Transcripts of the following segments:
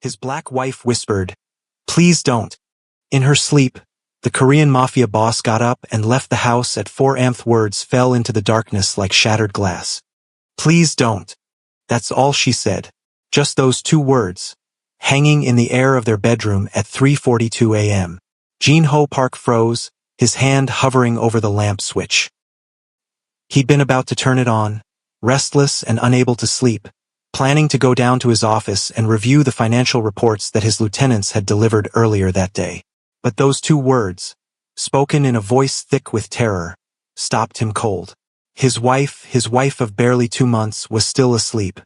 His black wife whispered, "Please don't." In her sleep, the Korean Mafia boss got up and left the house at 4 a.m. Words fell into the darkness like shattered glass. "Please don't." That's all she said. Just those 2 words, hanging in the air of their bedroom at 3:42 a.m. Jin-ho Park froze, his hand hovering over the lamp switch. He'd been about to turn it on, restless and unable to sleep, planning to go down to his office and review the financial reports that his lieutenants had delivered earlier that day. But those 2 words, spoken in a voice thick with terror, stopped him cold. His wife of barely 2 months, was still asleep.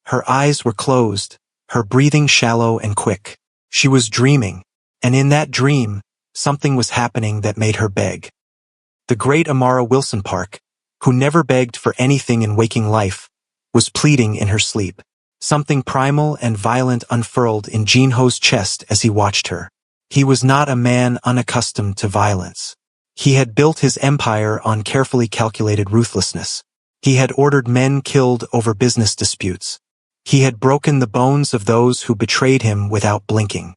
Her eyes were closed, her breathing shallow and quick. She was dreaming, and in that dream, something was happening that made her beg. The great Amara Wilson Park, who never begged for anything in waking life, was pleading in her sleep. Something primal and violent unfurled in Jin-ho's chest as he watched her. He was not a man unaccustomed to violence. He had built his empire on carefully calculated ruthlessness. He had ordered men killed over business disputes. He had broken the bones of those who betrayed him without blinking.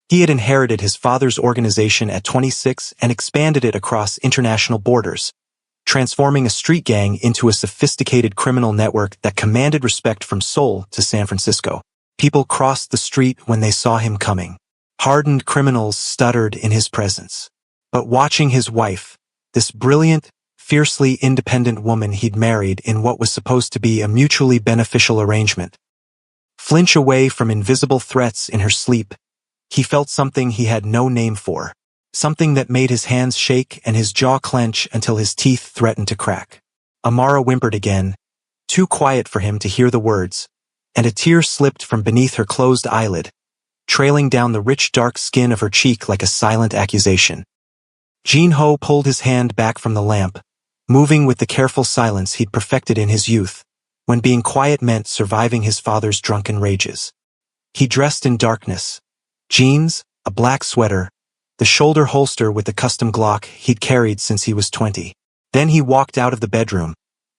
He had inherited his father's organization at 26 and expanded it across international borders, transforming a street gang into a sophisticated criminal network that commanded respect from Seoul to San Francisco. People crossed the street when they saw him coming. Hardened criminals stuttered in his presence. But watching his wife, this brilliant, fiercely independent woman he'd married in what was supposed to be a mutually beneficial arrangement, flinch away from invisible threats in her sleep, he felt something he had no name for. Something that made his hands shake and his jaw clench until his teeth threatened to crack. Amara whimpered again, too quiet for him to hear the words, and a tear slipped from beneath her closed eyelid, trailing down the rich dark skin of her cheek like a silent accusation. Jin-ho pulled his hand back from the lamp, moving with the careful silence he'd perfected in his youth, when being quiet meant surviving his father's drunken rages. He dressed in darkness, jeans, a black sweater, the shoulder holster with the custom Glock he'd carried since he was 20. Then he walked out of the bedroom,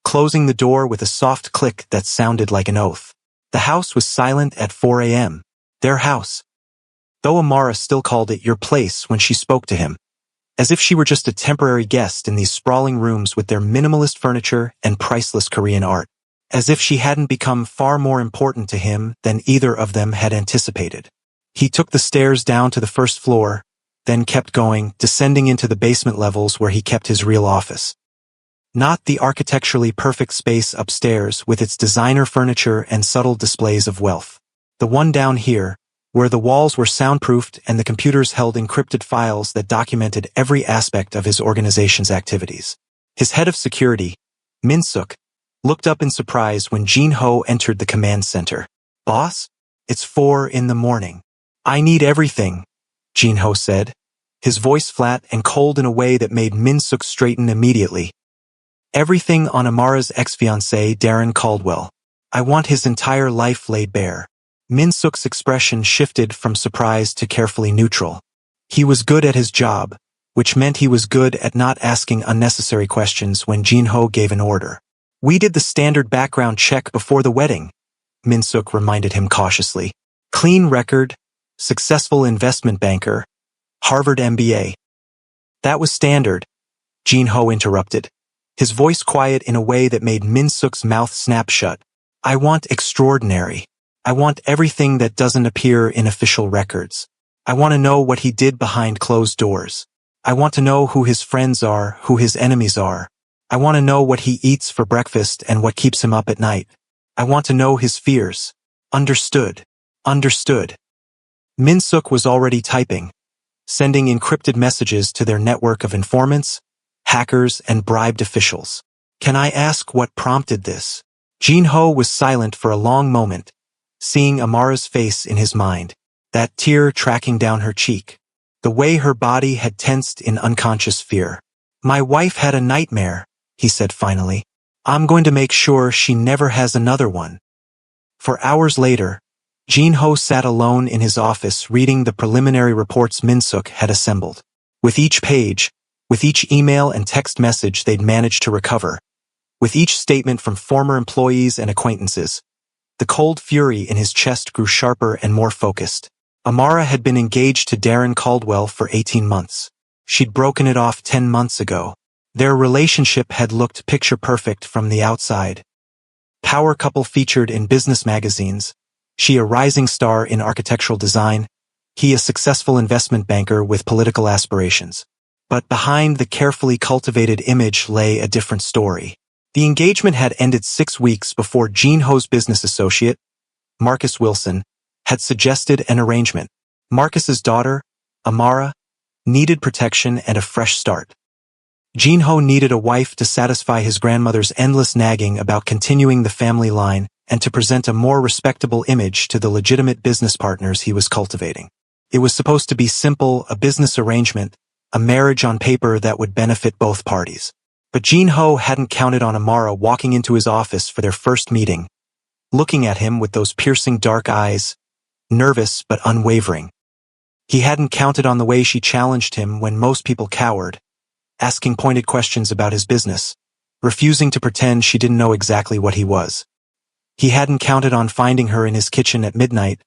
closing the door with a soft click that sounded like an oath. The house was silent at 4 a.m. Their house. Though Amara still called it your place when she spoke to him, as if she were just a temporary guest in these sprawling rooms with their minimalist furniture and priceless Korean art. As if she hadn't become far more important to him than either of them had anticipated. He took the stairs down to the first floor, then kept going, descending into the basement levels where he kept his real office. Not the architecturally perfect space upstairs with its designer furniture and subtle displays of wealth. The one down here, where the walls were soundproofed and the computers held encrypted files that documented every aspect of his organization's activities. His head of security, Min-suk, looked up in surprise when Jin-ho entered the command center. "Boss? It's 4 in the morning. I need everything," Jin-ho said, his voice flat and cold in a way that made Min-suk straighten immediately. "Everything on Amara's ex-fiancé, Darren Caldwell. I want his entire life laid bare." Min-suk's expression shifted from surprise to carefully neutral. He was good at his job, which meant he was good at not asking unnecessary questions when Jin-ho gave an order. "We did the standard background check before the wedding," Min-suk reminded him cautiously. "Clean record, successful investment banker, Harvard MBA." "That was standard," Jin-ho interrupted, his voice quiet in a way that made Min-suk's mouth snap shut. "I want extraordinary. I want everything that doesn't appear in official records. I want to know what he did behind closed doors. I want to know who his friends are, who his enemies are. I want to know what he eats for breakfast and what keeps him up at night. I want to know his fears." "Understood. Understood." Min-suk was already typing, sending encrypted messages to their network of informants, hackers, and bribed officials. "Can I ask what prompted this?" Jin-ho was silent for a long moment, seeing Amara's face in his mind, that tear tracking down her cheek, the way her body had tensed in unconscious fear. "My wife had a nightmare," he said finally. "I'm going to make sure she never has another one." For hours later, Jin-ho sat alone in his office reading the preliminary reports Min-suk had assembled. With each page, with each email and text message they'd managed to recover, with each statement from former employees and acquaintances, The cold fury in his chest grew sharper and more focused. Amara had been engaged to Darren Caldwell for 18 months. She'd broken it off 10 months ago. Their relationship had looked picture-perfect from the outside. Power couple featured in business magazines, she a rising star in architectural design, he a successful investment banker with political aspirations. But behind the carefully cultivated image lay a different story. The engagement had ended 6 weeks before Jean Ho's business associate, Marcus Wilson, had suggested an arrangement. Marcus's daughter, Amara, needed protection and a fresh start. Jean Ho needed a wife to satisfy his grandmother's endless nagging about continuing the family line and to present a more respectable image to the legitimate business partners he was cultivating. It was supposed to be simple, a business arrangement, a marriage on paper that would benefit both parties. But Jean Ho hadn't counted on Amara walking into his office for their first meeting, looking at him with those piercing dark eyes, nervous but unwavering. He hadn't counted on the way she challenged him when most people cowered, asking pointed questions about his business, refusing to pretend she didn't know exactly what he was. He hadn't counted on finding her in his kitchen at midnight,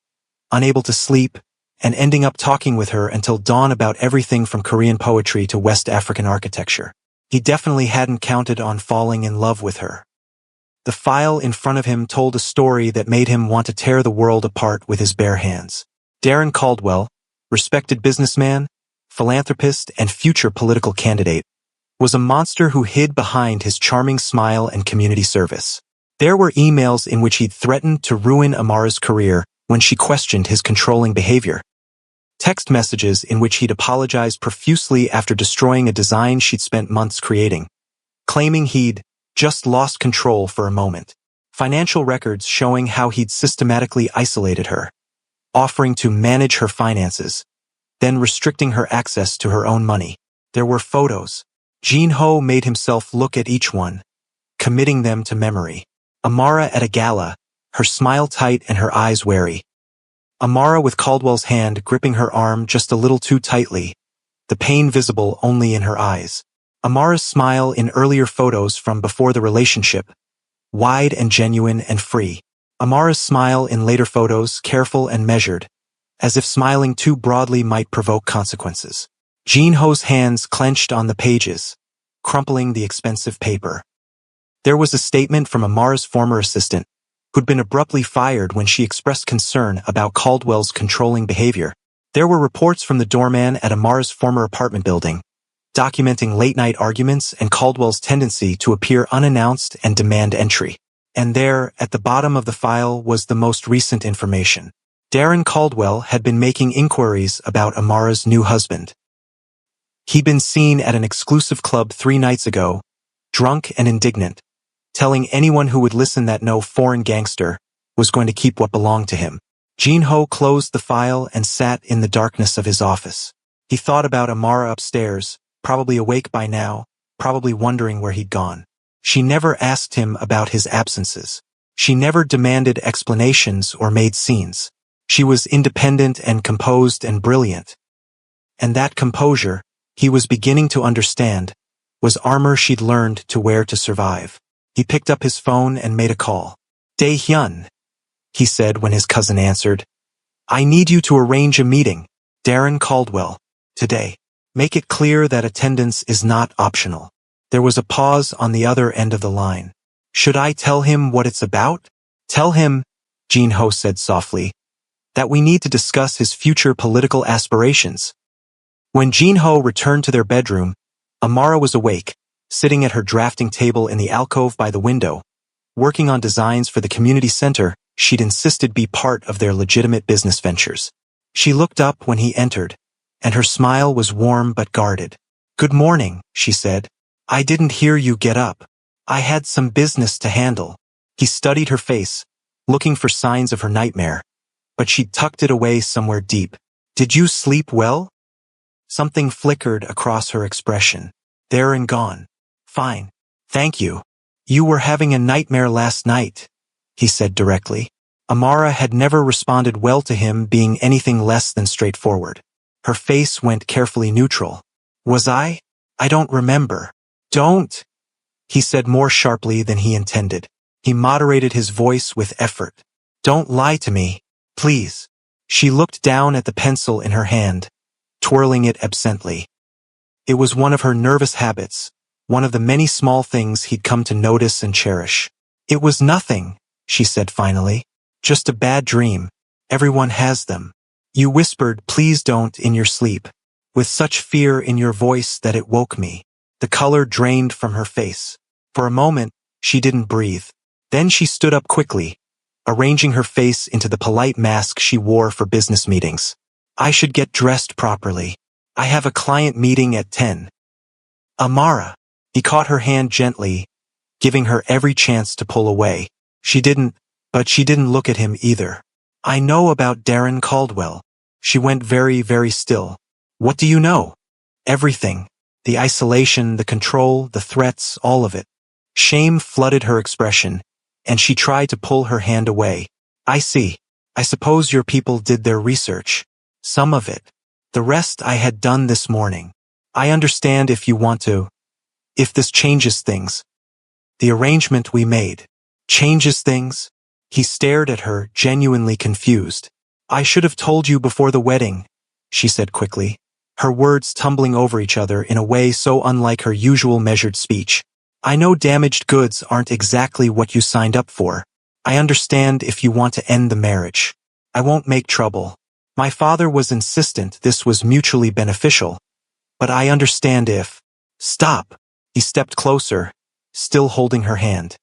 unable to sleep, and ending up talking with her until dawn about everything from Korean poetry to West African architecture. He definitely hadn't counted on falling in love with her. The file in front of him told a story that made him want to tear the world apart with his bare hands. Darren Caldwell, respected businessman, philanthropist, and future political candidate, was a monster who hid behind his charming smile and community service. There were emails in which he'd threatened to ruin Amara's career when she questioned his controlling behavior. Text messages in which he'd apologized profusely after destroying a design she'd spent months creating, claiming he'd just lost control for a moment. Financial records showing how he'd systematically isolated her, offering to manage her finances, then restricting her access to her own money. There were photos. Jean Ho made himself look at each one, committing them to memory. Amara at a gala, her smile tight and her eyes wary. Amara with Caldwell's hand gripping her arm just a little too tightly, the pain visible only in her eyes. Amara's smile in earlier photos from before the relationship, wide and genuine and free. Amara's smile in later photos, careful and measured, as if smiling too broadly might provoke consequences. Jean Ho's hands clenched on the pages, crumpling the expensive paper. There was a statement from Amara's former assistant, who'd been abruptly fired when she expressed concern about Caldwell's controlling behavior. There were reports from the doorman at Amara's former apartment building, documenting late-night arguments and Caldwell's tendency to appear unannounced and demand entry. And there, at the bottom of the file, was the most recent information. Darren Caldwell had been making inquiries about Amara's new husband. He'd been seen at an exclusive club 3 nights ago, drunk and indignant, telling anyone who would listen that no foreign gangster was going to keep what belonged to him. Jean Ho closed the file and sat in the darkness of his office. He thought about Amara upstairs, probably awake by now, probably wondering where he'd gone. She never asked him about his absences. She never demanded explanations or made scenes. She was independent and composed and brilliant. And that composure, he was beginning to understand, was armor she'd learned to wear to survive. He picked up his phone and made a call. Dae-hyun, he said when his cousin answered. I need you to arrange a meeting. Darren Caldwell. Today. Make it clear that attendance is not optional. There was a pause on the other end of the line. Should I tell him what it's about? Tell him, Jean Ho said softly, that we need to discuss his future political aspirations. When Jean Ho returned to their bedroom, Amara was awake, sitting at her drafting table in the alcove by the window, working on designs for the community center she'd insisted be part of their legitimate business ventures. She looked up when he entered, and her smile was warm but guarded. Good morning, she said. I didn't hear you get up. I had some business to handle. He studied her face, looking for signs of her nightmare, but she'd tucked it away somewhere deep. Did you sleep well? Something flickered across her expression. There and gone. Fine. Thank you. You were having a nightmare last night, he said directly. Amara had never responded well to him being anything less than straightforward. Her face went carefully neutral. Was I? I don't remember. Don't, he said more sharply than he intended. He moderated his voice with effort. Don't lie to me, please. She looked down at the pencil in her hand, twirling it absently. It was one of her nervous habits, one of the many small things he'd come to notice and cherish. It was nothing, she said finally. Just a bad dream. Everyone has them. You whispered, please don't, in your sleep, with such fear in your voice that it woke me. The color drained from her face. For a moment, she didn't breathe. Then she stood up quickly, arranging her face into the polite mask she wore for business meetings. I should get dressed properly. I have a client meeting at 10. Amara. He caught her hand gently, giving her every chance to pull away. She didn't look at him either. I know about Darren Caldwell. She went very, very still. What do you know? Everything. The isolation, the control, the threats, all of it. Shame flooded her expression, and she tried to pull her hand away. I see. I suppose your people did their research. Some of it. The rest I had done this morning. I understand if you want to. If this changes things. The arrangement we made. Changes things? He stared at her, genuinely confused. I should have told you before the wedding, she said quickly, her words tumbling over each other in a way so unlike her usual measured speech. I know damaged goods aren't exactly what you signed up for. I understand if you want to end the marriage. I won't make trouble. My father was insistent this was mutually beneficial. But I understand if... Stop. He stepped closer, still holding her hand.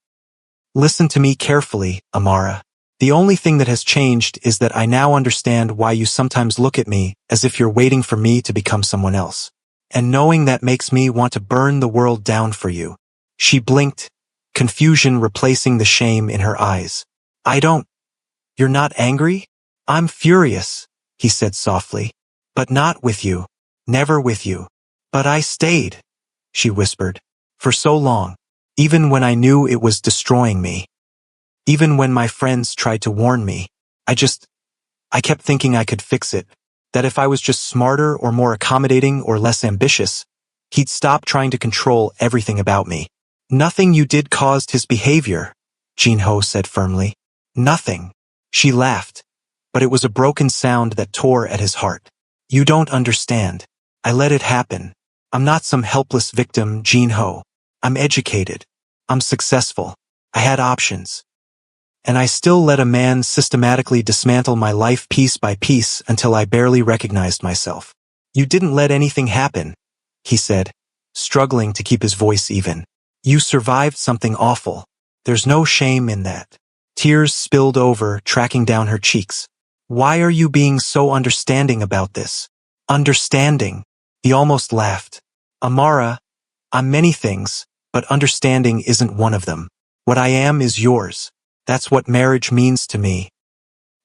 Listen to me carefully, Amara. The only thing that has changed is that I now understand why you sometimes look at me as if you're waiting for me to become someone else. And knowing that makes me want to burn the world down for you. She blinked, confusion replacing the shame in her eyes. You're not angry? I'm furious, he said softly. But not with you. Never with you. But I stayed, she whispered. For so long. Even when I knew it was destroying me. Even when my friends tried to warn me. I kept thinking I could fix it. That if I was just smarter or more accommodating or less ambitious, he'd stop trying to control everything about me. Nothing you did caused his behavior, Jinho said firmly. Nothing. She laughed, but it was a broken sound that tore at his heart. You don't understand. I let it happen. I'm not some helpless victim, Jinho. I'm educated. I'm successful. I had options. And I still let a man systematically dismantle my life piece by piece until I barely recognized myself. You didn't let anything happen, he said, struggling to keep his voice even. You survived something awful. There's no shame in that. Tears spilled over, tracking down her cheeks. Why are you being so understanding about this? Understanding. He almost laughed. Amara, I'm many things, but understanding isn't one of them. What I am is yours. That's what marriage means to me.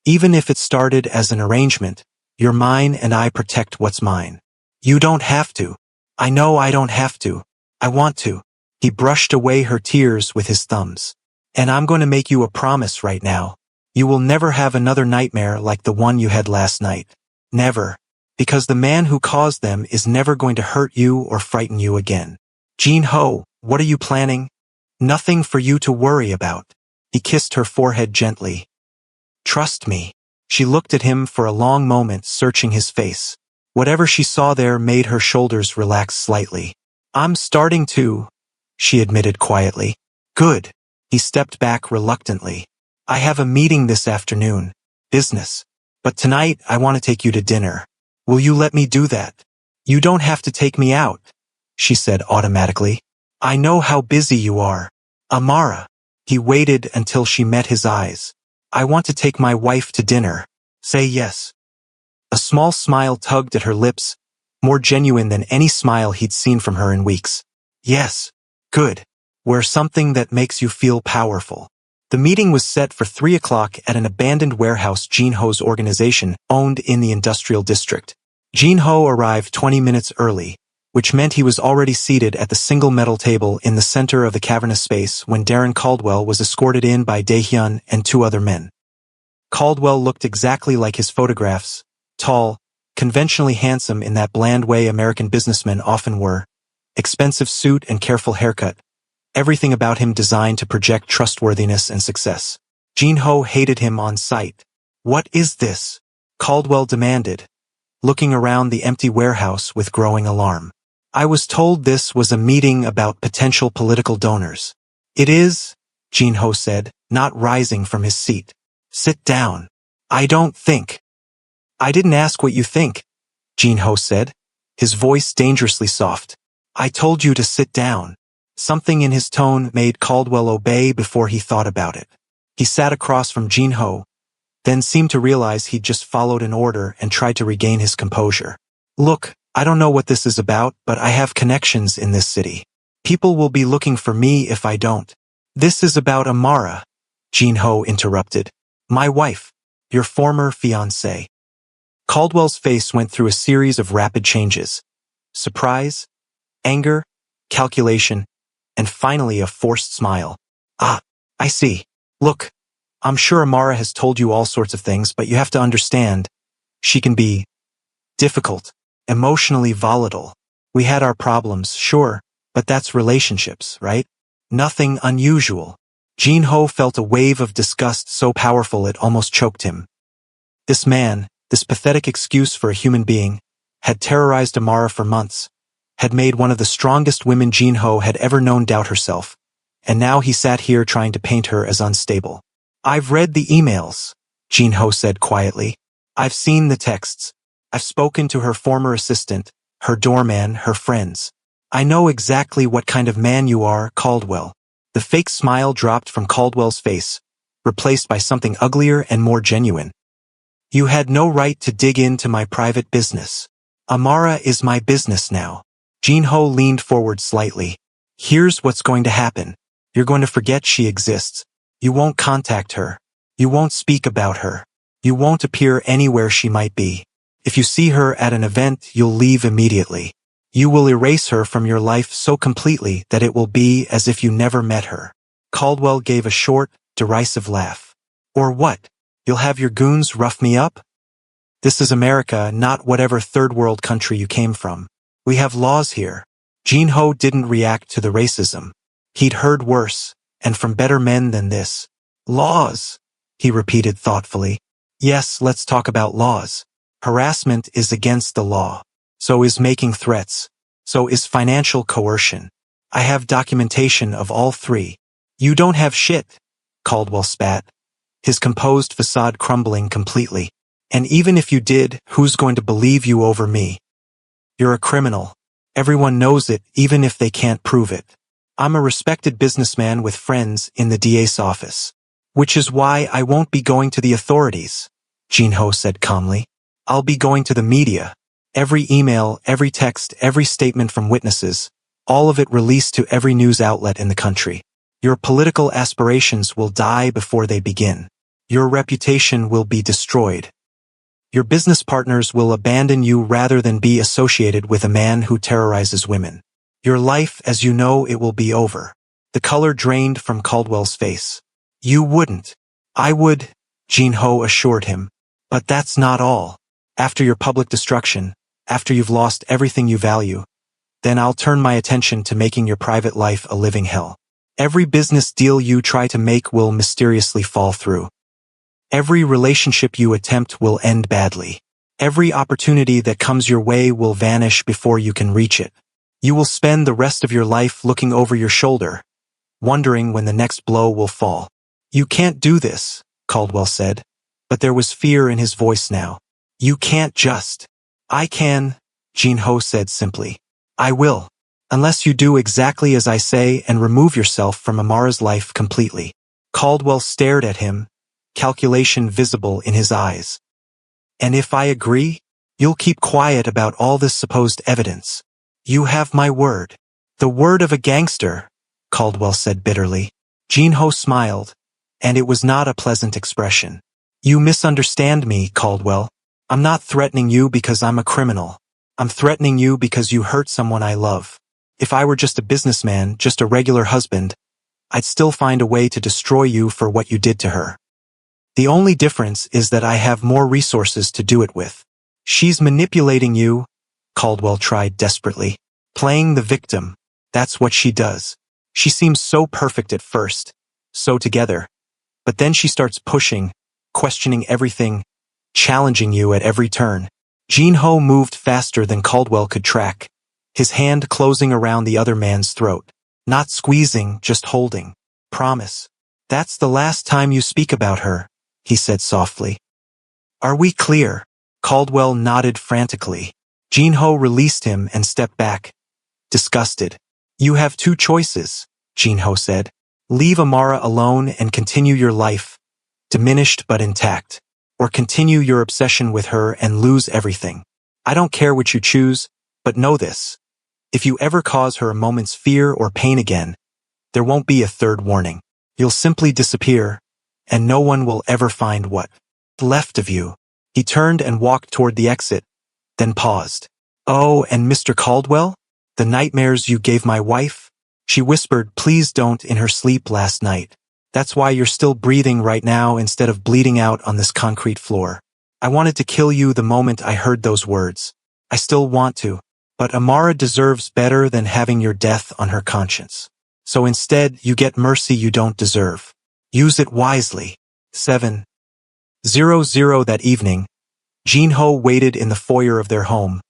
Even if it started as an arrangement, you're mine and I protect what's mine. You don't have to. I know I don't have to. I want to. He brushed away her tears with his thumbs. And I'm going to make you a promise right now. You will never have another nightmare like the one you had last night. Never. Because the man who caused them is never going to hurt you or frighten you again. Jinho, what are you planning? Nothing for you to worry about. He kissed her forehead gently. Trust me. She looked at him for a long moment, searching his face. Whatever she saw there made her shoulders relax slightly. I'm starting to, she admitted quietly. Good. He stepped back reluctantly. I have a meeting this afternoon. Business. But tonight I want to take you to dinner. Will you let me do that? You don't have to take me out, she said automatically. I know how busy you are. Amara. He waited until she met his eyes. I want to take my wife to dinner. Say yes. A small smile tugged at her lips, more genuine than any smile he'd seen from her in weeks. Yes. Good. Wear something that makes you feel powerful. The meeting was set for 3 o'clock at an abandoned warehouse Jinho's organization owned in the industrial district. Jinho arrived 20 minutes early, which meant he was already seated at the single metal table in the center of the cavernous space when Darren Caldwell was escorted in by Daehyun and 2 other men. Caldwell looked exactly like his photographs, tall, conventionally handsome in that bland way American businessmen often were, expensive suit and careful haircut, everything about him designed to project trustworthiness and success. Jin-ho hated him on sight. What is this? Caldwell demanded, looking around the empty warehouse with growing alarm. I was told this was a meeting about potential political donors. It is, Jin-ho said, not rising from his seat. Sit down. I don't think. I didn't ask what you think, Jin-ho said, his voice dangerously soft. I told you to sit down. Something in his tone made Caldwell obey before he thought about it. He sat across from Jin-ho, then seemed to realize he'd just followed an order and tried to regain his composure. Look, I don't know what this is about, but I have connections in this city. People will be looking for me if I don't. This is about Amara, Jin-ho interrupted. My wife, your former fiancée. Caldwell's face went through a series of rapid changes. Surprise, anger, calculation, and finally a forced smile. Ah, I see. Look, I'm sure Amara has told you all sorts of things, but you have to understand, she can be difficult, emotionally volatile. We had our problems, sure, but that's relationships, right? Nothing unusual. Jin-ho felt a wave of disgust so powerful it almost choked him. This man, this pathetic excuse for a human being, had terrorized Amara for months, had made one of the strongest women Jin-ho had ever known doubt herself, and now he sat here trying to paint her as unstable. I've read the emails, Jin-ho said quietly. I've seen the texts. I've spoken to her former assistant, her doorman, her friends. I know exactly what kind of man you are, Caldwell. The fake smile dropped from Caldwell's face, replaced by something uglier and more genuine. You had no right to dig into my private business. Amara is my business now. Jin-ho leaned forward slightly. Here's what's going to happen. You're going to forget she exists. You won't contact her. You won't speak about her. You won't appear anywhere she might be. If you see her at an event, you'll leave immediately. You will erase her from your life so completely that it will be as if you never met her. Caldwell gave a short, derisive laugh. Or what? You'll have your goons rough me up? This is America, not whatever third world country you came from. We have laws here. Jin-ho didn't react to the racism. He'd heard worse, and from better men than this. Laws, he repeated thoughtfully. Yes, let's talk about laws. Harassment is against the law. So is making threats. So is financial coercion. I have documentation of all three. You don't have shit, Caldwell spat, his composed facade crumbling completely. And even if you did, who's going to believe you over me? You're a criminal. Everyone knows it, even if they can't prove it. I'm a respected businessman with friends in the DA's office. Which is why I won't be going to the authorities, Jin-ho said calmly. I'll be going to the media. Every email, every text, every statement from witnesses, all of it released to every news outlet in the country. Your political aspirations will die before they begin. Your reputation will be destroyed. Your business partners will abandon you rather than be associated with a man who terrorizes women. Your life, as you know, it will be over. The color drained from Caldwell's face. You wouldn't. I would, Jin-ho assured him. But that's not all. After your public destruction, after you've lost everything you value, then I'll turn my attention to making your private life a living hell. Every business deal you try to make will mysteriously fall through. Every relationship you attempt will end badly. Every opportunity that comes your way will vanish before you can reach it. You will spend the rest of your life looking over your shoulder, wondering when the next blow will fall. You can't do this, Caldwell said, but there was fear in his voice now. You can't just. I can, Jin-ho said simply. I will. Unless you do exactly as I say and remove yourself from Amara's life completely. Caldwell stared at him, calculation visible in his eyes. And if I agree, you'll keep quiet about all this supposed evidence. You have my word. The word of a gangster, Caldwell said bitterly. Jin-ho smiled, and it was not a pleasant expression. You misunderstand me, Caldwell. I'm not threatening you because I'm a criminal. I'm threatening you because you hurt someone I love. If I were just a businessman, just a regular husband, I'd still find a way to destroy you for what you did to her. The only difference is that I have more resources to do it with. She's manipulating you, Caldwell tried desperately. Playing the victim, that's what she does. She seems so perfect at first, so together. But then she starts pushing, questioning everything, challenging you at every turn. Jin-ho moved faster than Caldwell could track, his hand closing around the other man's throat. Not squeezing, just holding. Promise. That's the last time you speak about her, he said softly. Are we clear? Caldwell nodded frantically. Jin-ho released him and stepped back, disgusted. You have two choices, Jin-ho said. Leave Amara alone and continue your life, diminished but intact. Or continue your obsession with her and lose everything. I don't care what you choose, but know this. If you ever cause her a moment's fear or pain again, there won't be a third warning. You'll simply disappear, and no one will ever find what's left of you. He turned and walked toward the exit, then paused. Oh, and Mr. Caldwell? The nightmares you gave my wife? She whispered, please don't, in her sleep last night. That's why you're still breathing right now instead of bleeding out on this concrete floor. I wanted to kill you the moment I heard those words. I still want to. But Amara deserves better than having your death on her conscience. So instead, you get mercy you don't deserve. Use it wisely. 7:00 that evening, Jin-ho waited in the foyer of their home,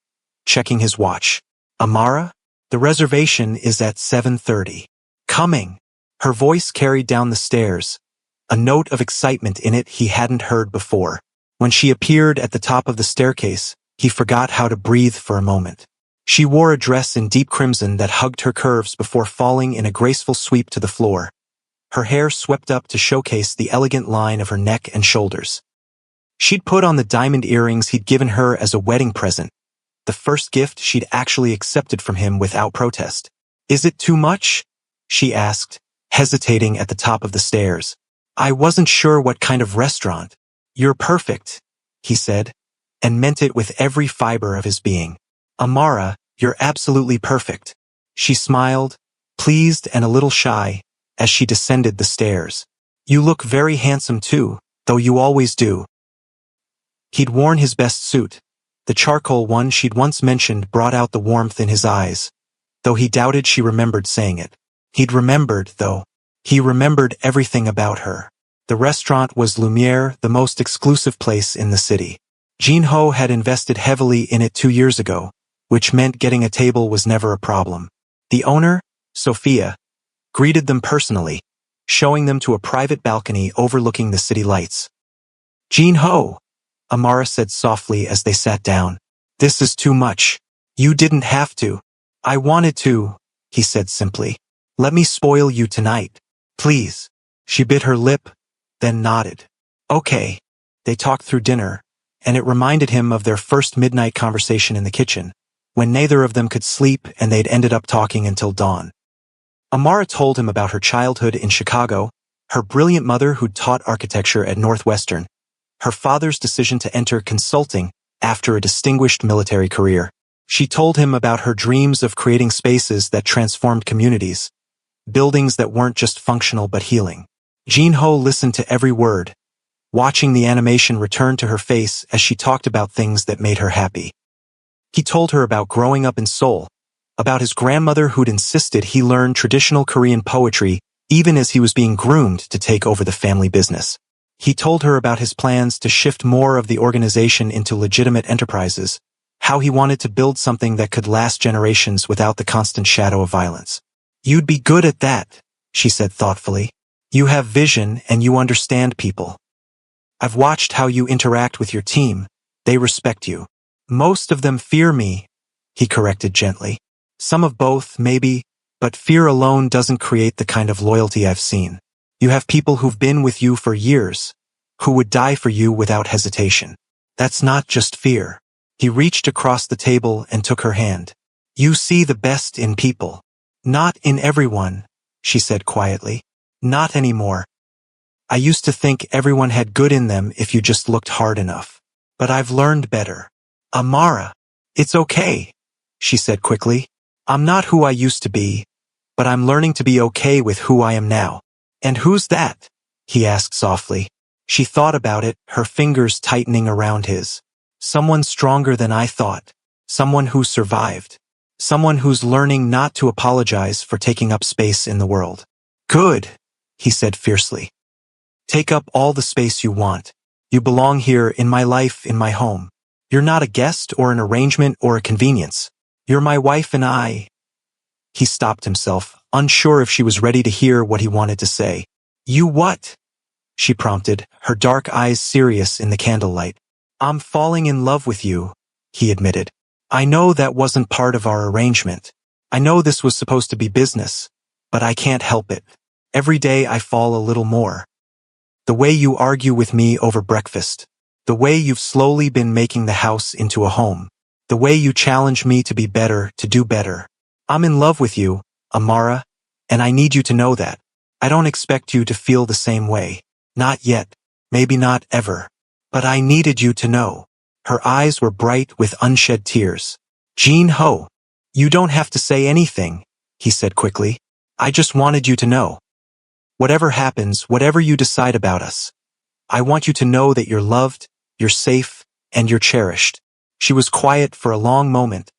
checking his watch. Amara? The reservation is at 7:30. Coming. Her voice carried down the stairs, a note of excitement in it he hadn't heard before. When she appeared at the top of the staircase, he forgot how to breathe for a moment. She wore a dress in deep crimson that hugged her curves before falling in a graceful sweep to the floor. Her hair swept up to showcase the elegant line of her neck and shoulders. She'd put on the diamond earrings he'd given her as a wedding present, the first gift she'd actually accepted from him without protest. Is it too much? She asked, hesitating at the top of the stairs. I wasn't sure what kind of restaurant. You're perfect, he said, and meant it with every fiber of his being. Amara, you're absolutely perfect. She smiled, pleased and a little shy, as she descended the stairs. You look very handsome too, though you always do. He'd worn his best suit. The charcoal one she'd once mentioned brought out the warmth in his eyes, though he doubted she remembered saying it. He'd remembered, though. He remembered everything about her. The restaurant was Lumiere, the most exclusive place in the city. Jin-ho had invested heavily in it 2 years ago, which meant getting a table was never a problem. The owner, Sophia, greeted them personally, showing them to a private balcony overlooking the city lights. Jin-ho, Amara said softly as they sat down. This is too much. You didn't have to. I wanted to, he said simply. Let me spoil you tonight. Please. She bit her lip, then nodded. Okay. They talked through dinner, and it reminded him of their first midnight conversation in the kitchen, when neither of them could sleep and they'd ended up talking until dawn. Amara told him about her childhood in Chicago, her brilliant mother who'd taught architecture at Northwestern, her father's decision to enter consulting after a distinguished military career. She told him about her dreams of creating spaces that transformed communities, buildings that weren't just functional but healing. Jin-ho listened to every word, watching the animation return to her face as she talked about things that made her happy. He told her about growing up in Seoul, about his grandmother who'd insisted he learn traditional Korean poetry even as he was being groomed to take over the family business. He told her about his plans to shift more of the organization into legitimate enterprises, how he wanted to build something that could last generations without the constant shadow of violence. You'd be good at that, she said thoughtfully. You have vision and you understand people. I've watched how you interact with your team. They respect you. Most of them fear me, he corrected gently. Some of both, maybe, but fear alone doesn't create the kind of loyalty I've seen. You have people who've been with you for years, who would die for you without hesitation. That's not just fear. He reached across the table and took her hand. You see the best in people. Not in everyone, she said quietly. Not anymore. I used to think everyone had good in them if you just looked hard enough. But I've learned better. Amara, it's okay, she said quickly. I'm not who I used to be, but I'm learning to be okay with who I am now. And who's that? He asked softly. She thought about it, her fingers tightening around his. Someone stronger than I thought. Someone who survived. Someone who's learning not to apologize for taking up space in the world. Good, he said fiercely. Take up all the space you want. You belong here in my life, in my home. You're not a guest or an arrangement or a convenience. You're my wife and I. He stopped himself, unsure if she was ready to hear what he wanted to say. You what? She prompted, her dark eyes serious in the candlelight. I'm falling in love with you, he admitted. I know that wasn't part of our arrangement. I know this was supposed to be business, but I can't help it. Every day I fall a little more. The way you argue with me over breakfast. The way you've slowly been making the house into a home. The way you challenge me to be better, to do better. I'm in love with you, Amara, and I need you to know that. I don't expect you to feel the same way. Not yet. Maybe not ever. But I needed you to know. Her eyes were bright with unshed tears. Jin-ho, you don't have to say anything, he said quickly. I just wanted you to know. Whatever happens, whatever you decide about us, I want you to know that you're loved, you're safe, and you're cherished. She was quiet for a long moment,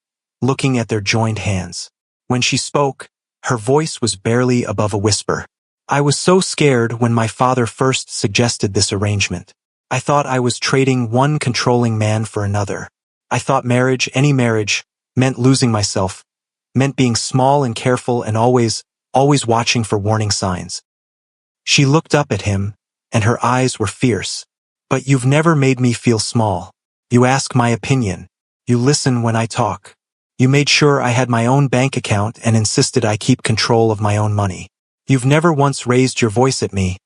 looking at their joined hands. When she spoke, her voice was barely above a whisper. I was so scared when my father first suggested this arrangement. I thought I was trading one controlling man for another. I thought marriage, any marriage, meant losing myself, meant being small and careful and always watching for warning signs. She looked up at him, and her eyes were fierce. But you've never made me feel small. You ask my opinion. You listen when I talk. You made sure I had my own bank account and insisted I keep control of my own money. You've never once raised your voice at me,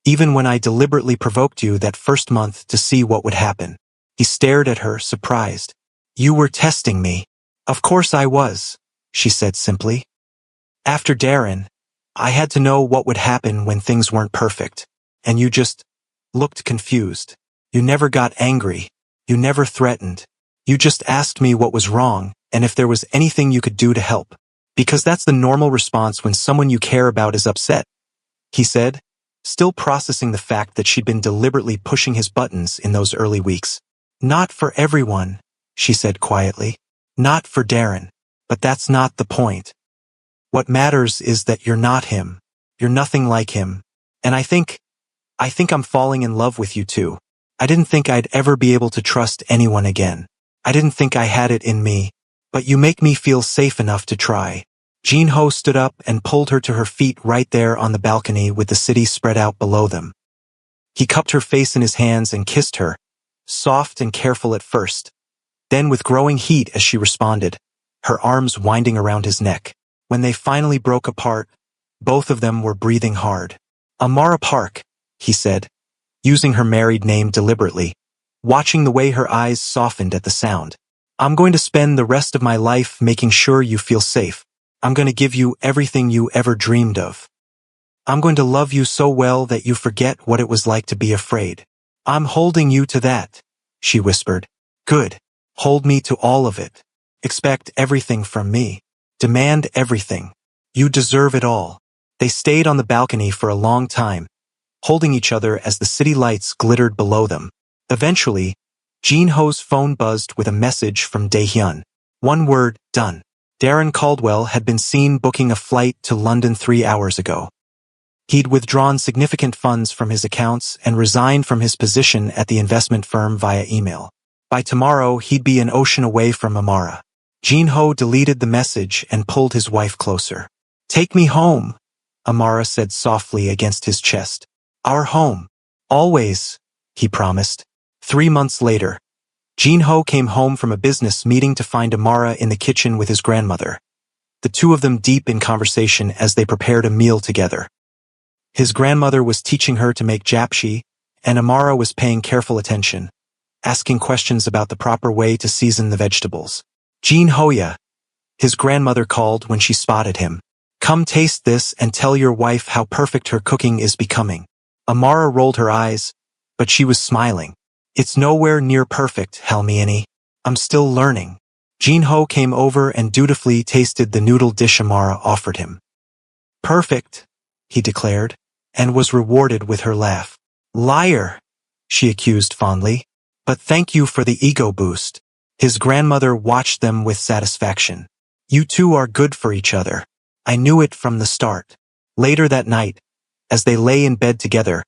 even when I deliberately provoked you that first month to see what would happen. He stared at her, surprised. You were testing me. Of course I was, she said simply. After Darren, I had to know what would happen when things weren't perfect. And you just looked confused. You never got angry. You never threatened. You just asked me what was wrong and if there was anything you could do to help. Because that's the normal response when someone you care about is upset, he said, still processing the fact that she'd been deliberately pushing his buttons in those early weeks. Not for everyone, she said quietly. Not for Darren. But that's not the point. What matters is that you're not him. You're nothing like him. And I think I'm falling in love with you too. I didn't think I'd ever be able to trust anyone again. I didn't think I had it in me. But you make me feel safe enough to try. Jin-ho stood up and pulled her to her feet right there on the balcony with the city spread out below them. He cupped her face in his hands and kissed her, soft and careful at first, then with growing heat as she responded, her arms winding around his neck. When they finally broke apart, both of them were breathing hard. Amara Park, he said, using her married name deliberately, watching the way her eyes softened at the sound. I'm going to spend the rest of my life making sure you feel safe. I'm going to give you everything you ever dreamed of. I'm going to love you so well that you forget what it was like to be afraid. I'm holding you to that, she whispered. Good. Hold me to all of it. Expect everything from me. Demand everything. You deserve it all. They stayed on the balcony for a long time, holding each other as the city lights glittered below them. Eventually, Jin-ho's phone buzzed with a message from Dae-hyun. One word, done. Darren Caldwell had been seen booking a flight to London 3 hours ago. He'd withdrawn significant funds from his accounts and resigned from his position at the investment firm via email. By tomorrow, he'd be an ocean away from Amara. Jin-ho deleted the message and pulled his wife closer. Take me home, Amara said softly against his chest. Our home. Always, he promised. 3 months later, Jin-ho came home from a business meeting to find Amara in the kitchen with his grandmother, the two of them deep in conversation as they prepared a meal together. His grandmother was teaching her to make japchae, and Amara was paying careful attention, asking questions about the proper way to season the vegetables. Jin-hoya, his grandmother called when she spotted him. Come taste this and tell your wife how perfect her cooking is becoming. Amara rolled her eyes, but she was smiling. It's nowhere near perfect, Halmiani. I'm still learning. Jin-ho came over and dutifully tasted the noodle dish Amara offered him. Perfect, he declared, and was rewarded with her laugh. Liar, she accused fondly. But thank you for the ego boost. His grandmother watched them with satisfaction. You two are good for each other. I knew it from the start. Later that night, as they lay in bed together,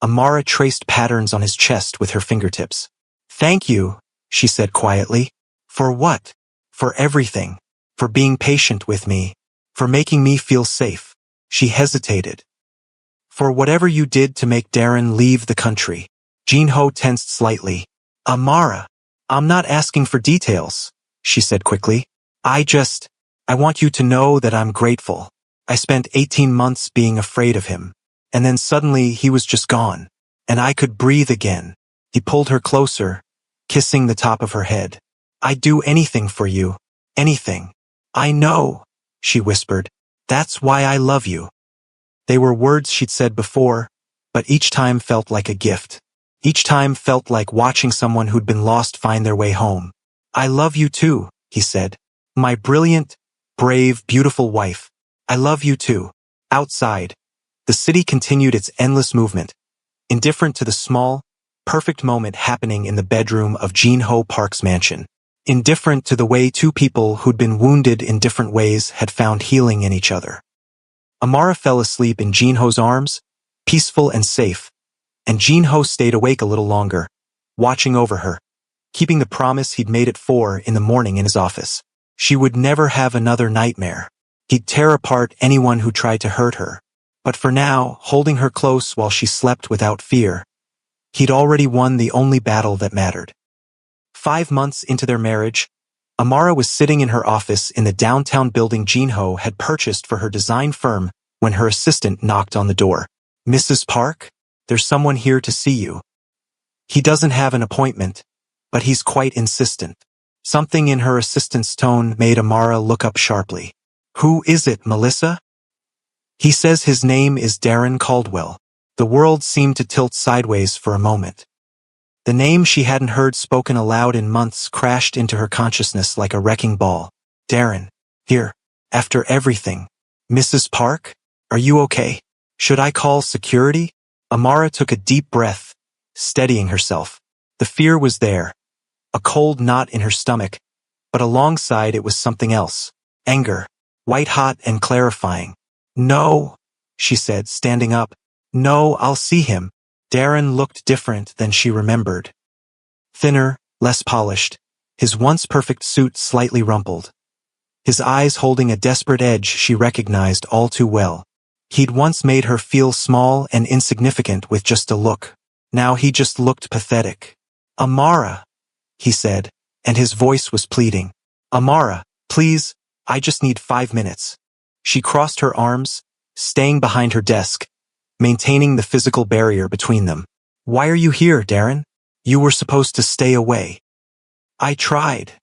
Amara traced patterns on his chest with her fingertips. "Thank you," she said quietly. "For what?" "For everything. For being patient with me. For making me feel safe." She hesitated. "For whatever you did to make Darren leave the country." Jinho tensed slightly. "Amara, I'm not asking for details," she said quickly. I want you to know that I'm grateful. I spent 18 months being afraid of him. And then suddenly he was just gone. And I could breathe again." He pulled her closer, kissing the top of her head. "I'd do anything for you. Anything." "I know," she whispered. "That's why I love you." They were words she'd said before, but each time felt like a gift. Each time felt like watching someone who'd been lost find their way home. "I love you too," he said. "My brilliant, brave, beautiful wife. I love you too." Outside, the city continued its endless movement, indifferent to the small, perfect moment happening in the bedroom of Jinho Park's mansion. Indifferent to the way two people who'd been wounded in different ways had found healing in each other. Amara fell asleep in Jinho's arms, peaceful and safe, and Jinho stayed awake a little longer, watching over her, keeping the promise he'd made at 4 in the morning in his office. She would never have another nightmare. He'd tear apart anyone who tried to hurt her. But for now, holding her close while she slept without fear, he'd already won the only battle that mattered. 5 months into their marriage, Amara was sitting in her office in the downtown building Jinho had purchased for her design firm when her assistant knocked on the door. "Mrs. Park, there's someone here to see you." He doesn't have an appointment, but he's quite insistent. Something in her assistant's tone made Amara look up sharply. "Who is it, Melissa?" "He says his name is Darren Caldwell." The world seemed to tilt sideways for a moment. The name she hadn't heard spoken aloud in months crashed into her consciousness like a wrecking ball. "Darren, here, after everything. Mrs. Park, are you okay? Should I call security?" Amara took a deep breath, steadying herself. The fear was there, a cold knot in her stomach, but alongside it was something else. Anger, white-hot and clarifying. "No," she said, standing up. "No, I'll see him." Darren looked different than she remembered. Thinner, less polished, his once perfect suit slightly rumpled. His eyes holding a desperate edge she recognized all too well. He'd once made her feel small and insignificant with just a look. Now he just looked pathetic. "Amara," he said, and his voice was pleading. "Amara, please, I just need 5 minutes." She crossed her arms, staying behind her desk, maintaining the physical barrier between them. "Why are you here, Darren? You were supposed to stay away." "I tried,"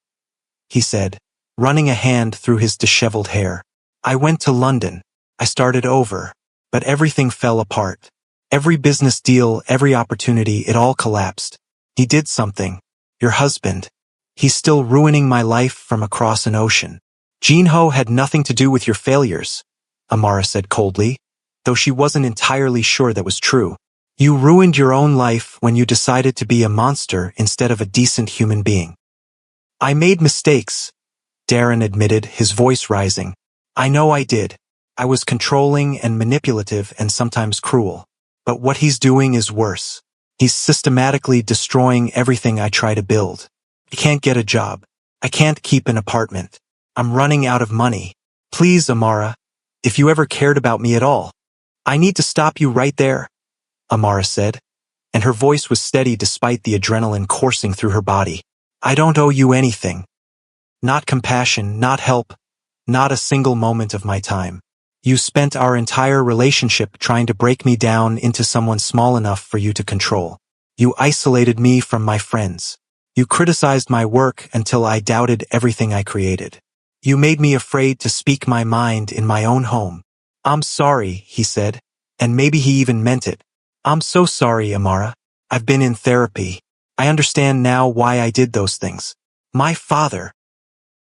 he said, running a hand through his disheveled hair. "I went to London. I started over, but everything fell apart. Every business deal, every opportunity, it all collapsed. He did something. Your husband. He's still ruining my life from across an ocean." "Jinho had nothing to do with your failures," Amara said coldly, though she wasn't entirely sure that was true. "You ruined your own life when you decided to be a monster instead of a decent human being." "I made mistakes," Darren admitted, his voice rising. "I know I did. I was controlling and manipulative and sometimes cruel. But what he's doing is worse. He's systematically destroying everything I try to build. I can't get a job. I can't keep an apartment. I'm running out of money. Please, Amara, if you ever cared about me at all." "I need to stop you right there," Amara said, and her voice was steady despite the adrenaline coursing through her body. "I don't owe you anything. Not compassion, not help, not a single moment of my time. You spent our entire relationship trying to break me down into someone small enough for you to control. You isolated me from my friends. You criticized my work until I doubted everything I created. You made me afraid to speak my mind in my own home." "I'm sorry," he said, and maybe he even meant it. "I'm so sorry, Amara. I've been in therapy. I understand now why I did those things. My father."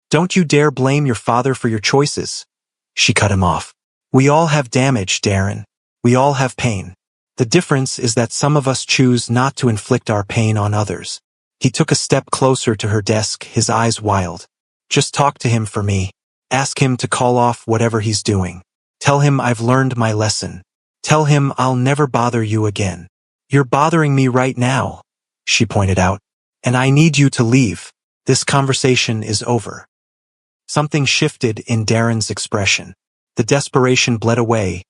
"Don't you dare blame your father for your choices," she cut him off. "We all have damage, Darren. We all have pain. The difference is that some of us choose not to inflict our pain on others." He took a step closer to her desk, his eyes wild. "Just talk to him for me. Ask him to call off whatever he's doing. Tell him I've learned my lesson. Tell him I'll never bother you again." You're bothering me right now, she pointed out. And I need you to leave. This conversation is over. Something shifted in Darren's expression. The desperation bled away,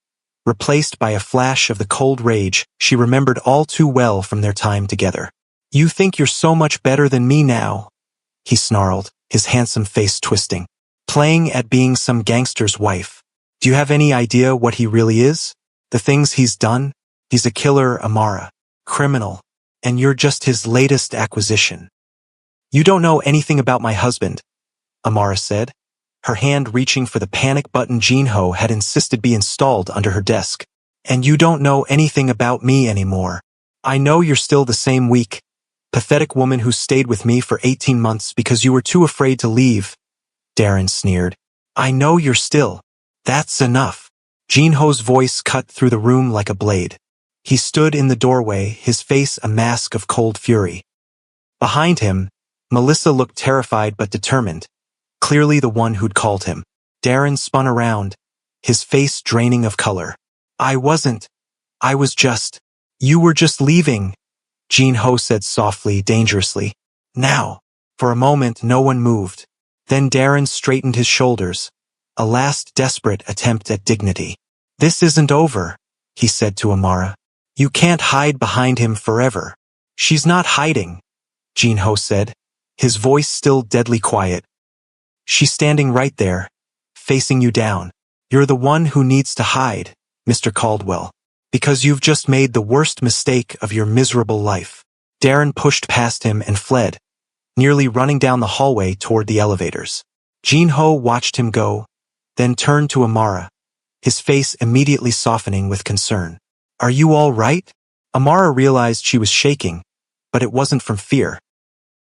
replaced by a flash of the cold rage she remembered all too well from their time together. You think you're so much better than me now, he snarled, his handsome face twisting. Playing at being some gangster's wife. Do you have any idea what he really is? The things he's done? He's a killer, Amara. Criminal. And you're just his latest acquisition. You don't know anything about my husband, Amara said, her hand reaching for the panic button Jinho had insisted be installed under her desk. And you don't know anything about me anymore. I know you're still the same weak, pathetic woman who stayed with me for 18 months because you were too afraid to leave, Darren sneered. I know you're still. That's enough. Jinho's voice cut through the room like a blade. He stood in the doorway, his face a mask of cold fury. Behind him, Melissa looked terrified but determined, clearly the one who'd called him. Darren spun around, his face draining of color. I wasn't. I was just. You were just leaving, Jinho said softly, dangerously. Now. For a moment no one moved. Then Darren straightened his shoulders, a last desperate attempt at dignity. This isn't over, he said to Amara. You can't hide behind him forever. She's not hiding, Jinho said, his voice still deadly quiet. She's standing right there, facing you down. You're the one who needs to hide, Mr. Caldwell, because you've just made the worst mistake of your miserable life. Darren pushed past him and fled, nearly running down the hallway toward the elevators. Jinho watched him go, then turned to Amara, his face immediately softening with concern. Are you all right? Amara realized she was shaking, but it wasn't from fear.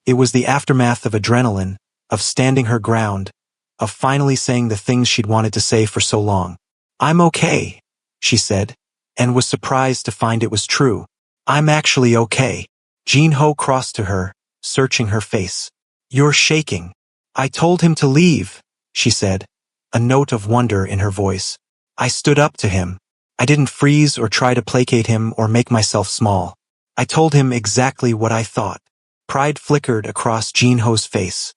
It was the aftermath of adrenaline, of standing her ground, of finally saying the things she'd wanted to say for so long. I'm okay, she said, and was surprised to find it was true. I'm actually okay. Jinho crossed to her, searching her face. You're shaking. I told him to leave, she said, a note of wonder in her voice. I stood up to him. I didn't freeze or try to placate him or make myself small. I told him exactly what I thought. Pride flickered across Jinho's face.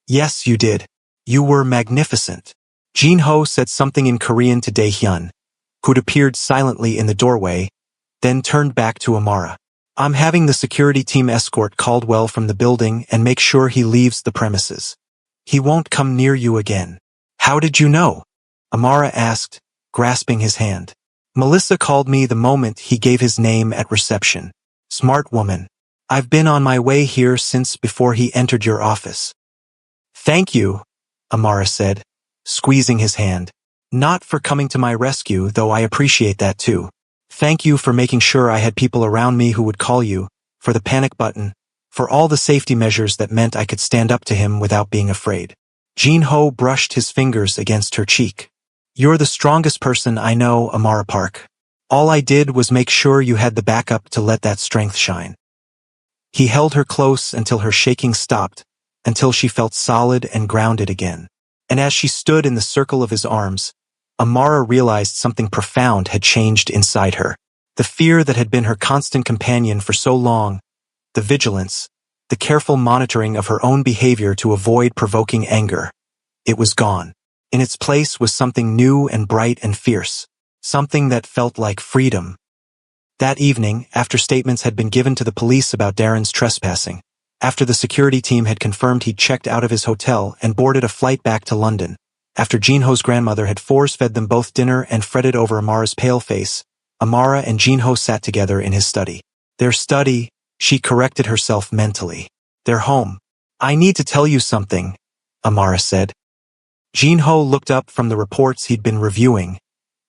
Yes, you did. You were magnificent. Jinho said something in Korean to Daehyun, who'd appeared silently in the doorway, then turned back to Amara. I'm having the security team escort Caldwell from the building and make sure he leaves the premises. He won't come near you again. How did you know? Amara asked, grasping his hand. Melissa called me the moment he gave his name at reception. Smart woman. I've been on my way here since before he entered your office. Thank you, Amara said, squeezing his hand. Not for coming to my rescue, though I appreciate that too. Thank you for making sure I had people around me who would call you, for the panic button, for all the safety measures that meant I could stand up to him without being afraid. Jinho brushed his fingers against her cheek. You're the strongest person I know, Amara Park. All I did was make sure you had the backup to let that strength shine. He held her close until her shaking stopped, until she felt solid and grounded again. And as she stood in the circle of his arms, Amara realized something profound had changed inside her. The fear that had been her constant companion for so long, the vigilance, the careful monitoring of her own behavior to avoid provoking anger. It was gone. In its place was something new and bright and fierce, something that felt like freedom. That evening, after statements had been given to the police about Darren's trespassing, after the security team had confirmed he'd checked out of his hotel and boarded a flight back to London, after Jinho's grandmother had force-fed them both dinner and fretted over Amara's pale face, Amara and Jinho sat together in his study. Their study, she corrected herself mentally. Their home. I need to tell you something, Amara said. Jinho looked up from the reports he'd been reviewing,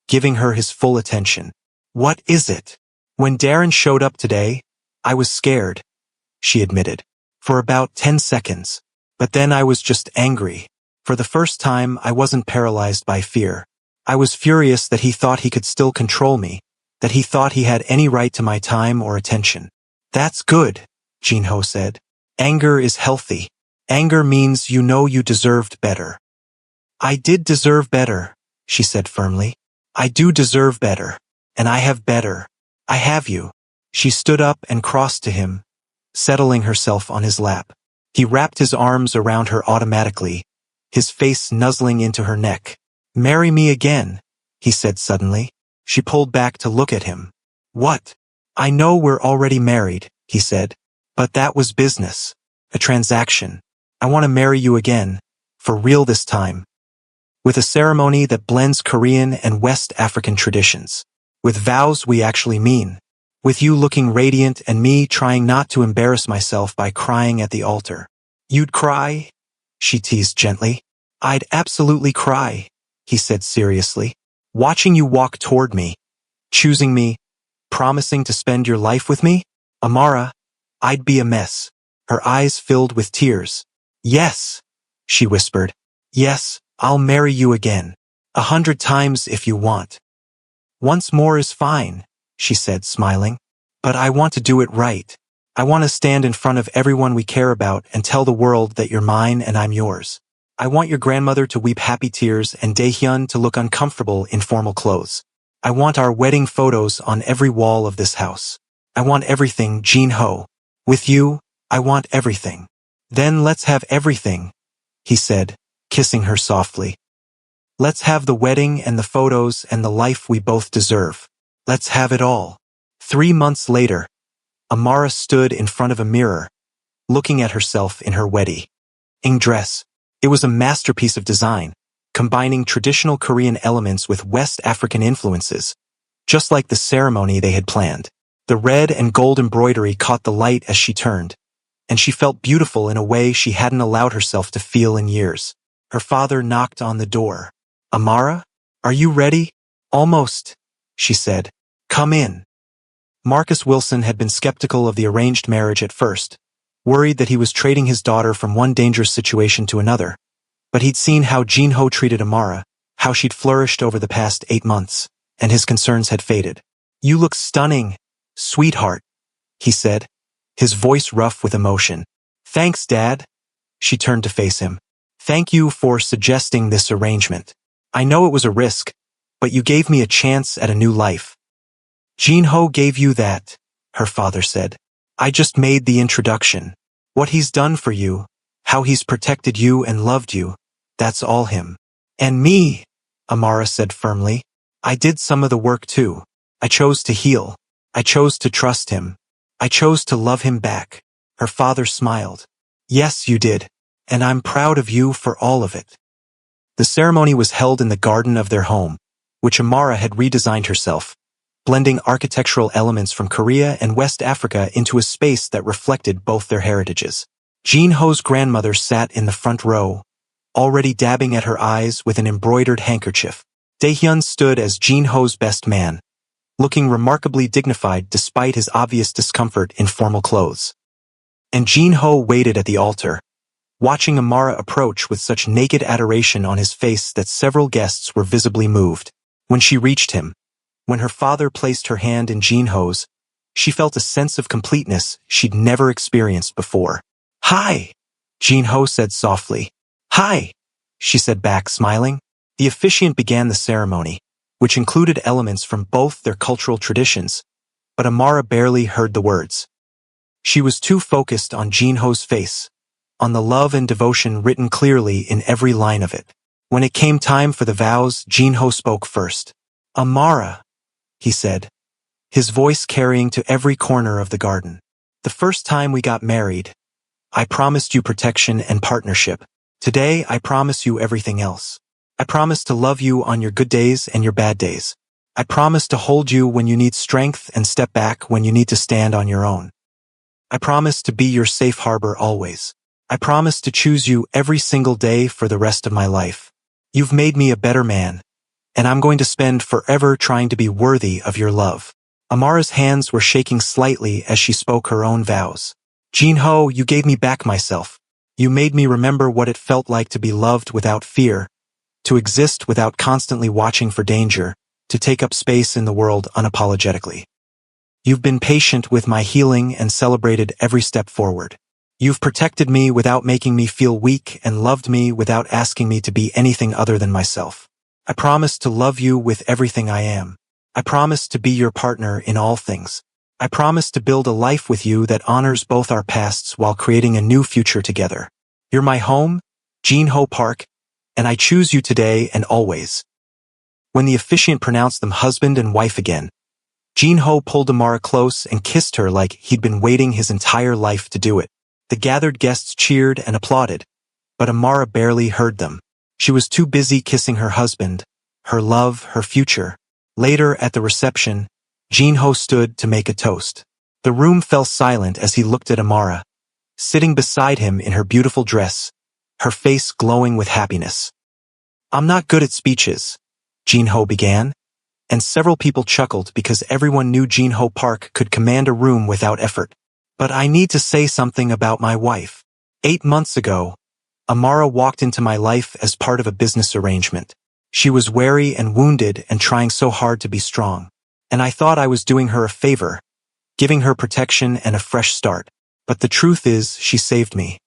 giving her his full attention. What is it? When Darren showed up today, I was scared, she admitted, for about 10 seconds. But then I was just angry. For the first time, I wasn't paralyzed by fear. I was furious that he thought he could still control me, that he thought he had any right to my time or attention. That's good, Jinho said. Anger is healthy. Anger means you know you deserved better. I did deserve better, she said firmly. I do deserve better. And I have better. I have you. She stood up and crossed to him, settling herself on his lap. He wrapped his arms around her automatically, his face nuzzling into her neck. "Marry me again," he said suddenly. She pulled back to look at him. "What?" "I know we're already married," he said. "But that was business. A transaction. I want to marry you again, for real this time. With a ceremony that blends Korean and West African traditions. With vows we actually mean. With you looking radiant and me trying not to embarrass myself by crying at the altar." "You'd cry?" she teased gently. "I'd absolutely cry," he said seriously. "Watching you walk toward me, choosing me, promising to spend your life with me? Amara, I'd be a mess." Her eyes filled with tears. "Yes," she whispered. "Yes, I'll marry you again. 100 times if you want." "Once more is fine," she said, smiling. "But I want to do it right. I want to stand in front of everyone we care about and tell the world that you're mine and I'm yours. I want your grandmother to weep happy tears and Daehyun to look uncomfortable in formal clothes. I want our wedding photos on every wall of this house. I want everything, Jin-ho. With you, I want everything." "Then let's have everything," he said, kissing her softly. "Let's have the wedding and the photos and the life we both deserve. Let's have it all." 3 months later, Amara stood in front of a mirror, looking at herself in her wedding dress. It was a masterpiece of design, combining traditional Korean elements with West African influences, just like the ceremony they had planned. The red and gold embroidery caught the light as she turned, and she felt beautiful in a way she hadn't allowed herself to feel in years. Her father knocked on the door. "Amara, are you ready?" "Almost," she said. "Come in." Marcus Wilson had been skeptical of the arranged marriage at first, worried that he was trading his daughter from one dangerous situation to another. But he'd seen how Jin-ho treated Amara, how she'd flourished over the past 8 months, and his concerns had faded. "You look stunning, sweetheart," he said, his voice rough with emotion. "Thanks, Dad." She turned to face him. "Thank you for suggesting this arrangement. I know it was a risk, but you gave me a chance at a new life." "Jin-ho gave you that," her father said. "I just made the introduction. What he's done for you, how he's protected you and loved you, that's all him. And me," Amara said firmly. "I did some of the work too. I chose to heal. I chose to trust him. I chose to love him back." Her father smiled. "Yes, you did. And I'm proud of you for all of it." The ceremony was held in the garden of their home, which Amara had redesigned herself, blending architectural elements from Korea and West Africa into a space that reflected both their heritages. Jin-ho's grandmother sat in the front row, already dabbing at her eyes with an embroidered handkerchief. Daehyun stood as Jin-ho's best man, looking remarkably dignified despite his obvious discomfort in formal clothes. And Jin-ho waited at the altar, watching Amara approach with such naked adoration on his face that several guests were visibly moved. When she reached him, when her father placed her hand in Jin-ho's, she felt a sense of completeness she'd never experienced before. "Hi," Jin-ho said softly. "Hi," she said back, smiling. The officiant began the ceremony, which included elements from both their cultural traditions, but Amara barely heard the words. She was too focused on Jin-ho's face, on the love and devotion written clearly in every line of it. When it came time for the vows, Jin-ho spoke first. "Amara," he said, his voice carrying to every corner of the garden. "The first time we got married, I promised you protection and partnership. Today, I promise you everything else. I promise to love you on your good days and your bad days. I promise to hold you when you need strength and step back when you need to stand on your own. I promise to be your safe harbor always. I promise to choose you every single day for the rest of my life. You've made me a better man, and I'm going to spend forever trying to be worthy of your love." Amara's hands were shaking slightly as she spoke her own vows. "Jin-ho, you gave me back myself. You made me remember what it felt like to be loved without fear, to exist without constantly watching for danger, to take up space in the world unapologetically. You've been patient with my healing and celebrated every step forward. You've protected me without making me feel weak and loved me without asking me to be anything other than myself. I promise to love you with everything I am. I promise to be your partner in all things. I promise to build a life with you that honors both our pasts while creating a new future together. You're my home, Jinho Park, and I choose you today and always." When the officiant pronounced them husband and wife again, Jinho pulled Amara close and kissed her like he'd been waiting his entire life to do it. The gathered guests cheered and applauded, but Amara barely heard them. She was too busy kissing her husband, her love, her future. Later, at the reception, Jinho stood to make a toast. The room fell silent as he looked at Amara, sitting beside him in her beautiful dress, her face glowing with happiness. "I'm not good at speeches," Jinho began, and several people chuckled because everyone knew Jinho Park could command a room without effort. "But I need to say something about my wife. 8 months ago, Amara walked into my life as part of a business arrangement. She was wary and wounded and trying so hard to be strong. And I thought I was doing her a favor, giving her protection and a fresh start. But the truth is, she saved me.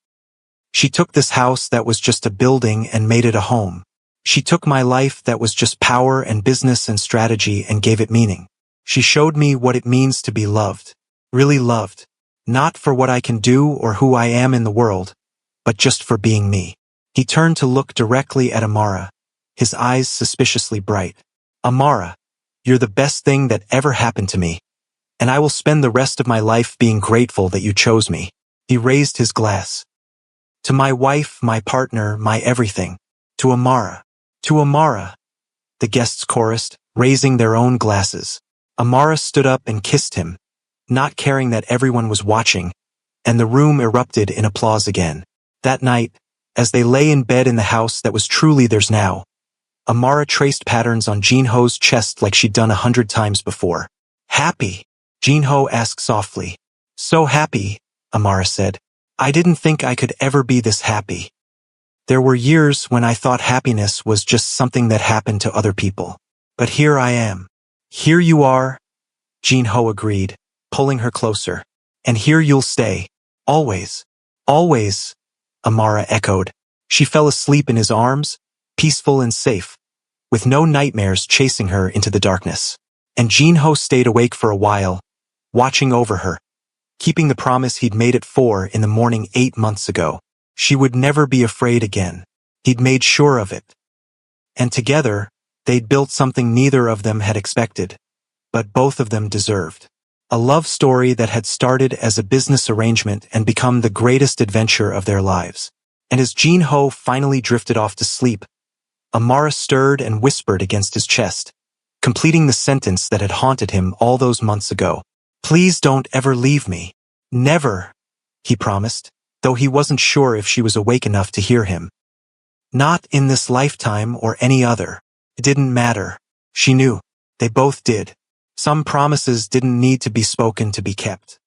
She took this house that was just a building and made it a home. She took my life that was just power and business and strategy and gave it meaning. She showed me what it means to be loved, really loved, not for what I can do or who I am in the world, but just for being me." He turned to look directly at Amara, his eyes suspiciously bright. "Amara, you're the best thing that ever happened to me, and I will spend the rest of my life being grateful that you chose me." He raised his glass. "To my wife, my partner, my everything. To Amara. To Amara," the guests chorused, raising their own glasses. Amara stood up and kissed him, not caring that everyone was watching, and the room erupted in applause again. That night, as they lay in bed in the house that was truly theirs now, Amara traced patterns on Jinho's chest like she'd done 100 times before. "Happy?" Jinho asked softly. "So happy," Amara said. "I didn't think I could ever be this happy. There were years when I thought happiness was just something that happened to other people. But here I am." "Here you are," Jinho agreed, pulling her closer. "And here you'll stay. Always." "Always," Amara echoed. She fell asleep in his arms, peaceful and safe, with no nightmares chasing her into the darkness. And Jinho stayed awake for a while, watching over her, keeping the promise he'd made at 4 in the morning 8 months ago. She would never be afraid again. He'd made sure of it. And together, they'd built something neither of them had expected, but both of them deserved. A love story that had started as a business arrangement and become the greatest adventure of their lives. And as Jinho finally drifted off to sleep, Amara stirred and whispered against his chest, completing the sentence that had haunted him all those months ago. "Please don't ever leave me." "Never," he promised, though he wasn't sure if she was awake enough to hear him. "Not in this lifetime or any other." It didn't matter. She knew. They both did. Some promises didn't need to be spoken to be kept.